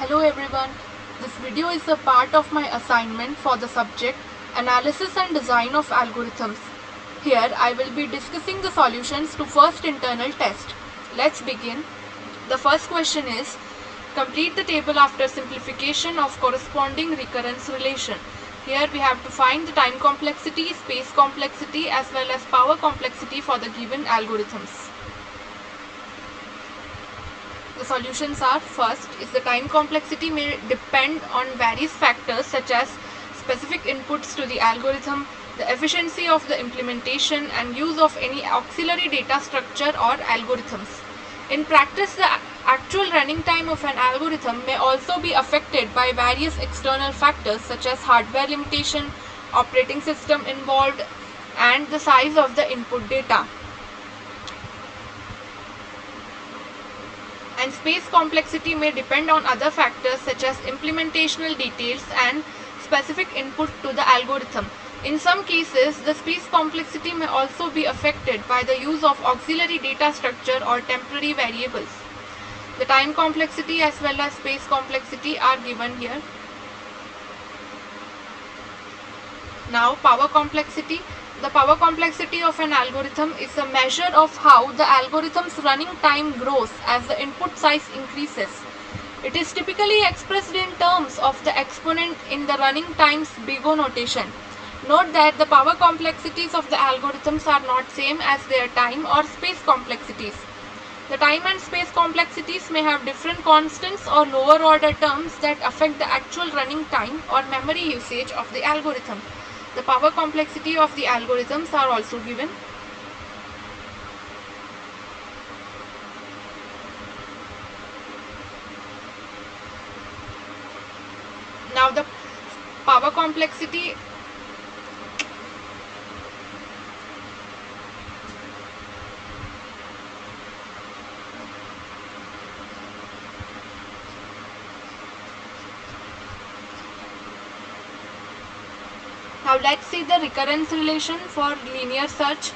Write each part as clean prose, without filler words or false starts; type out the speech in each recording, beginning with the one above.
Hello everyone, this video is a part of my assignment for the subject Analysis and Design of Algorithms. Here I will be discussing the solutions to first internal test. Let's begin. The first question is, complete the table after simplification of corresponding recurrence relation. Here we have to find the time complexity, space complexity as well as power complexity for the given algorithms. The solutions are: first is the time complexity may depend on various factors such as specific inputs to the algorithm, the efficiency of the implementation and use of any auxiliary data structure or algorithms. In practice, the actual running time of an algorithm may also be affected by various external factors such as hardware limitation, operating system involved, and the size of the input data. And space complexity may depend on other factors such as implementational details and specific input to the algorithm. In some cases, the space complexity may also be affected by the use of auxiliary data structure or temporary variables. The time complexity as well as space complexity are given here. Now, power complexity. The power complexity of an algorithm is a measure of how the algorithm's running time grows as the input size increases. It is typically expressed in terms of the exponent in the running times big O notation. Note that the power complexities of the algorithms are not same as their time or space complexities. The time and space complexities may have different constants or lower order terms that affect the actual running time or memory usage of the algorithm. The power complexity of the algorithms are also given. Now the power complexity Now let's see the recurrence relation for linear search.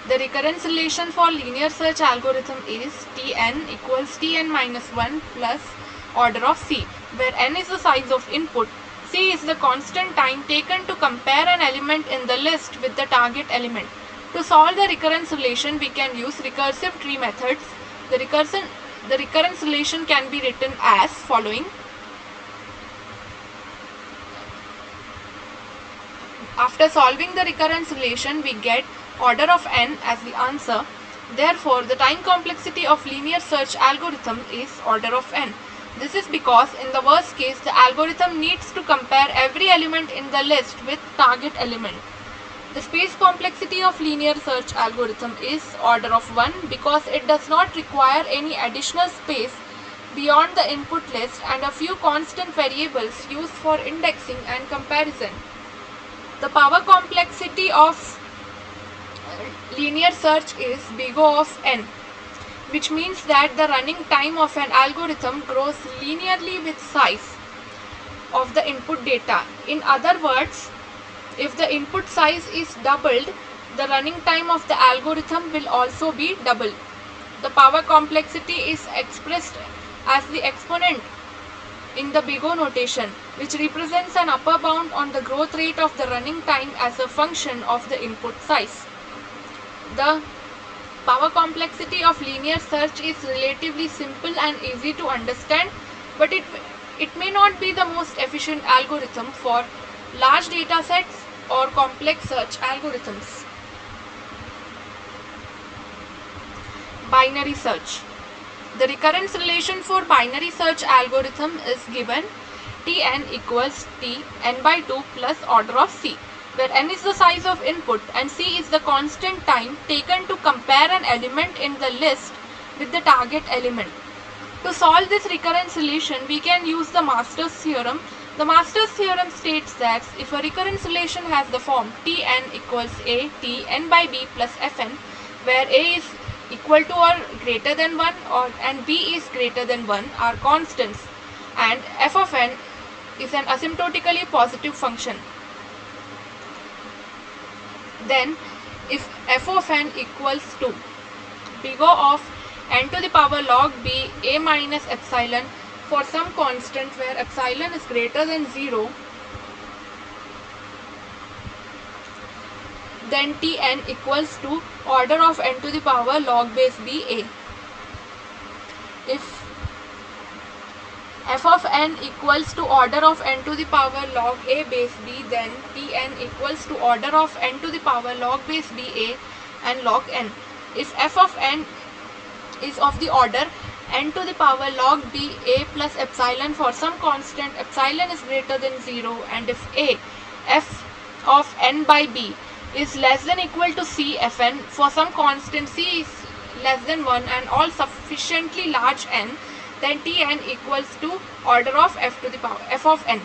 The recurrence relation for linear search algorithm is Tn equals Tn minus 1 plus order of C, where n is the size of input, C is the constant time taken to compare an element in the list with the target element. To solve the recurrence relation, we can use recursive tree methods. The recurrence relation can be written as following. After solving the recurrence relation, we get order of n as the answer. Therefore, the time complexity of linear search algorithm is order of n. This is because in the worst case, the algorithm needs to compare every element in the list with target element. The space complexity of linear search algorithm is order of 1 because it does not require any additional space beyond the input list and a few constant variables used for indexing and comparison. The power complexity of linear search is big O of n, which means that the running time of an algorithm grows linearly with size of the input data. In other words, if the input size is doubled, the running time of the algorithm will also be double. The power complexity is expressed as the exponent in the big O notation, which represents an upper bound on the growth rate of the running time as a function of the input size. The power complexity of linear search is relatively simple and easy to understand, but it may not be the most efficient algorithm for large data sets or complex search algorithms. Binary search. The recurrence relation for binary search algorithm is given Tn equals Tn by 2 plus order of C, where n is the size of input and C is the constant time taken to compare an element in the list with the target element. To solve this recurrence relation, we can use the Master's theorem. The Master's theorem states that if a recurrence relation has the form Tn equals A Tn by B plus Fn, where A is equal to or greater than 1 and B is greater than 1 are constants, and f of n is an asymptotically positive function. Then if f of n equals to big O of n to the power log b a minus epsilon for some constant where epsilon is greater than 0, then Tn equals to order of n to the power log base b a. If f of n equals to order of n to the power log a base b, then Tn equals to order of n to the power log base b a and log n. If f of n is of the order n to the power log b a plus epsilon for some constant epsilon is greater than 0, and if a f of n by b is less than equal to c fn for some constant c is less than 1 and all sufficiently large n, then Tn equals to order of f to the power f of n.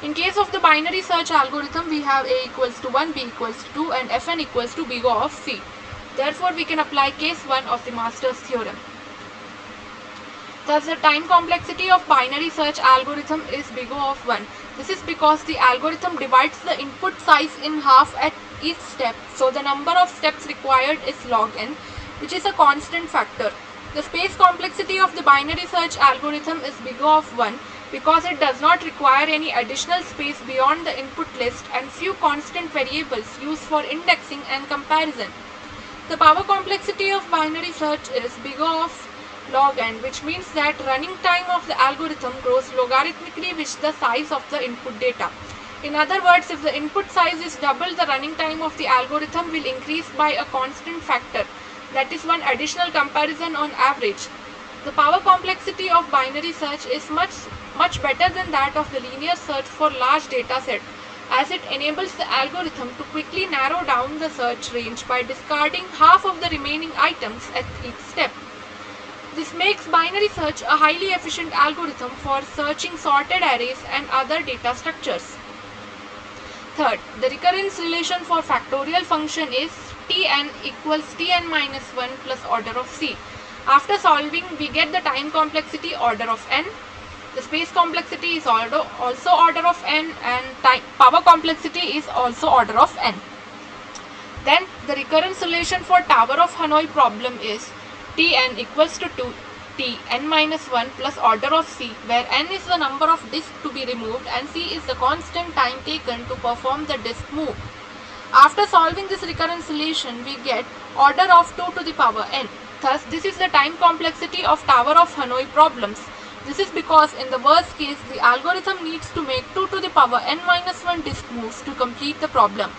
In case of the binary search algorithm, we have a equals to 1, b equals to 2 and fn equals to big O of c. Therefore, we can apply case 1 of the Master's theorem. Thus, the time complexity of binary search algorithm is big O of 1. This is because the algorithm divides the input size in half at each step, so the number of steps required is log n, which is a constant factor. The space complexity of the binary search algorithm is big O of 1 because it does not require any additional space beyond the input list and few constant variables used for indexing and comparison. The power complexity of binary search is big O of log n, which means that running time of the algorithm grows logarithmically with the size of the input data. In other words, if the input size is double, the running time of the algorithm will increase by a constant factor, that is one additional comparison on average. The power complexity of binary search is much better than that of the linear search for large data set, as it enables the algorithm to quickly narrow down the search range by discarding half of the remaining items at each step. This makes binary search a highly efficient algorithm for searching sorted arrays and other data structures. Third, the recurrence relation for factorial function is Tn equals Tn minus 1 plus order of c. After solving, we get the time complexity order of n. The space complexity is also order of n, and power complexity is also order of n. Then the recurrence relation for Tower of Hanoi problem is Tn equals to 2 Tn minus 1 plus order of c, where n is the number of disks to be removed and c is the constant time taken to perform the disk move. After solving this recurrence relation, we get order of 2 to the power n. Thus, this is the time complexity of Tower of Hanoi problems. This is because in the worst case, the algorithm needs to make 2 to the power n minus 1 disk moves to complete the problem.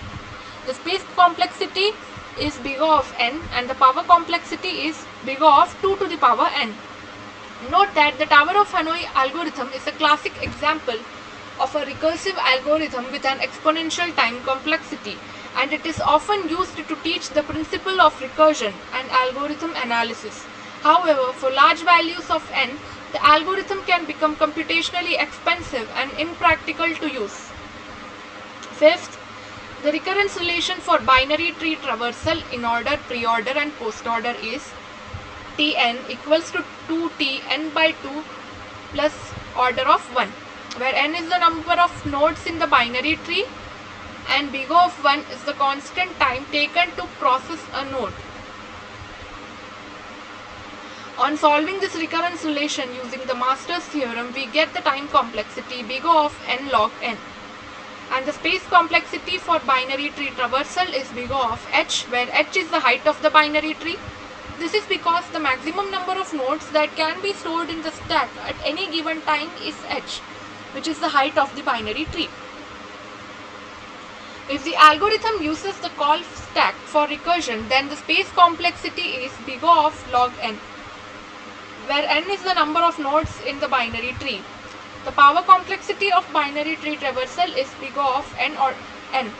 The space complexity is big O of n and the power complexity is big O of 2 to the power n. Note that the Tower of Hanoi algorithm is a classic example of a recursive algorithm with an exponential time complexity, and it is often used to teach the principle of recursion and algorithm analysis. However, for large values of n, the algorithm can become computationally expensive and impractical to use. Fifth, the recurrence relation for binary tree traversal in order, pre-order and post-order is Tn equals to 2t n by 2 plus order of 1, where n is the number of nodes in the binary tree and big O of 1 is the constant time taken to process a node. On solving this recurrence relation using the Master's theorem, we get the time complexity big O of n log n. And the space complexity for binary tree traversal is big O of h, where h is the height of the binary tree. This is because the maximum number of nodes that can be stored in the stack at any given time is h, which is the height of the binary tree. If the algorithm uses the call stack for recursion, then the space complexity is big O of log n, where n is the number of nodes in the binary tree. The power complexity of binary tree traversal is big O of n or n,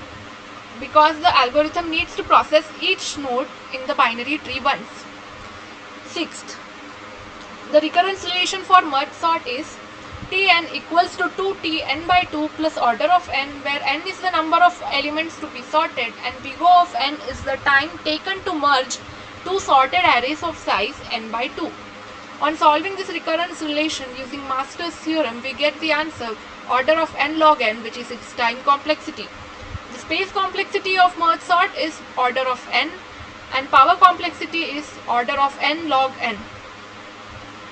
because the algorithm needs to process each node in the binary tree once. Sixth, the recurrence relation for merge sort is Tn equals to 2t n by 2 plus order of n, where n is the number of elements to be sorted and big O of n is the time taken to merge two sorted arrays of size n by 2. On solving this recurrence relation using Master's theorem, we get the answer order of n log n, which is its time complexity. The space complexity of merge sort is order of n and power complexity is order of n log n.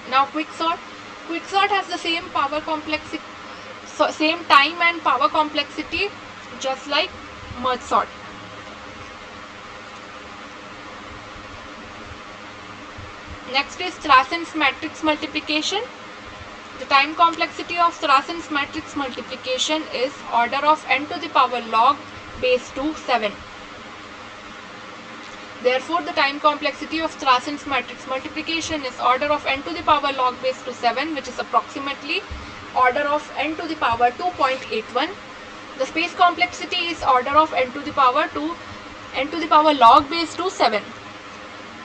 Now quicksort. Quicksort has the same power complexity, same time and power complexity just like merge sort. Next is Thrassen's matrix multiplication. The time complexity of Thrassen's matrix multiplication is order of n to the power log base 2 7. Therefore, the time complexity of Thrassen's matrix multiplication is order of n to the power log base to 7, which is approximately order of n to the power 2.81. The space complexity is order of n to the power log base to 7.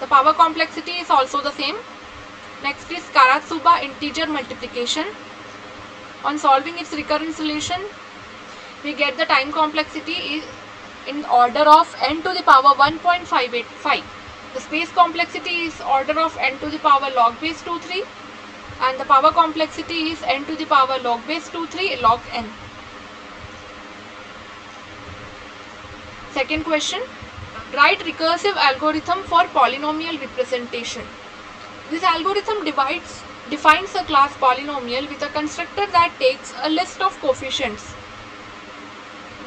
The power complexity is also the same. Next is Karatsuba integer multiplication. On solving its recurrent solution, we get the time complexity is in order of n to the power 1.585. The space complexity is order of n to the power log base 23, and the power complexity is n to the power log base 23 log n. Second question. Write recursive algorithm for polynomial representation. This algorithm defines a class polynomial with a constructor that takes a list of coefficients.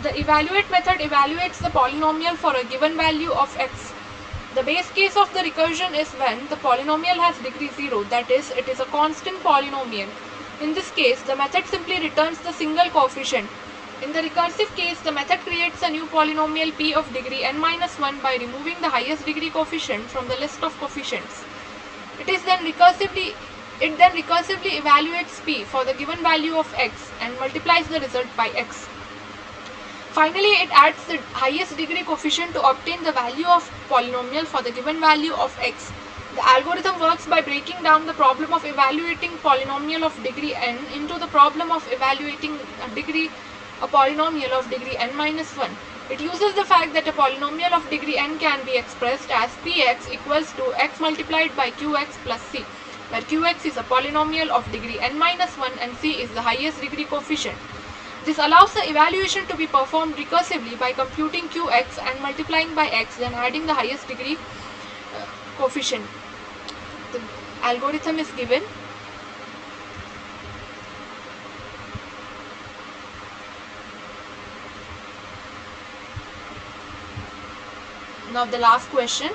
The evaluate method evaluates the polynomial for a given value of x. The base case of the recursion is when the polynomial has degree 0, that is, it is a constant polynomial. In this case, the method simply returns the single coefficient. In the recursive case, the method creates a new polynomial p of degree n-1 by removing the highest degree coefficient from the list of coefficients. It then recursively evaluates p for the given value of x and multiplies the result by x. Finally, it adds the highest degree coefficient to obtain the value of polynomial for the given value of x. The algorithm works by breaking down the problem of evaluating polynomial of degree n into the problem of evaluating a polynomial of degree n-1. It uses the fact that a polynomial of degree n can be expressed as px equals to x multiplied by qx plus c, where qx is a polynomial of degree n-1 and c is the highest degree coefficient. This allows the evaluation to be performed recursively by computing qx and multiplying by x, then adding the highest degree coefficient. The algorithm is given. Now the last question.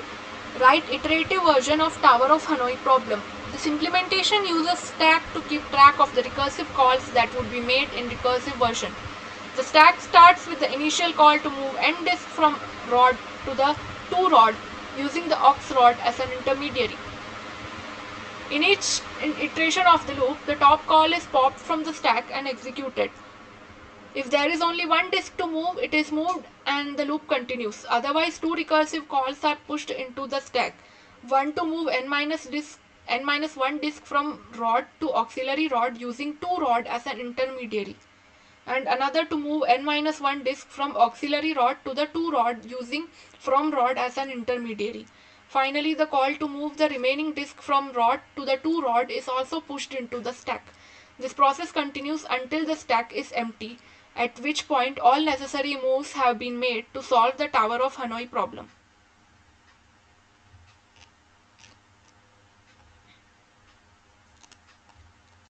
Write iterative version of Tower of Hanoi problem. This implementation uses stack to keep track of the recursive calls that would be made in recursive version. The stack starts with the initial call to move n disk from rod to the to rod using the aux rod as an intermediary. In each iteration of the loop, the top call is popped from the stack and executed. If there is only one disk to move, it is moved and the loop continues. Otherwise, two recursive calls are pushed into the stack. One to move n-1 disk from rod to auxiliary rod using to rod as an intermediary, and another to move n-1 disk from auxiliary rod to the to rod using from rod as an intermediary. Finally, the call to move the remaining disk from rod to the to rod is also pushed into the stack. This process continues until the stack is empty, at which point all necessary moves have been made to solve the Tower of Hanoi problem.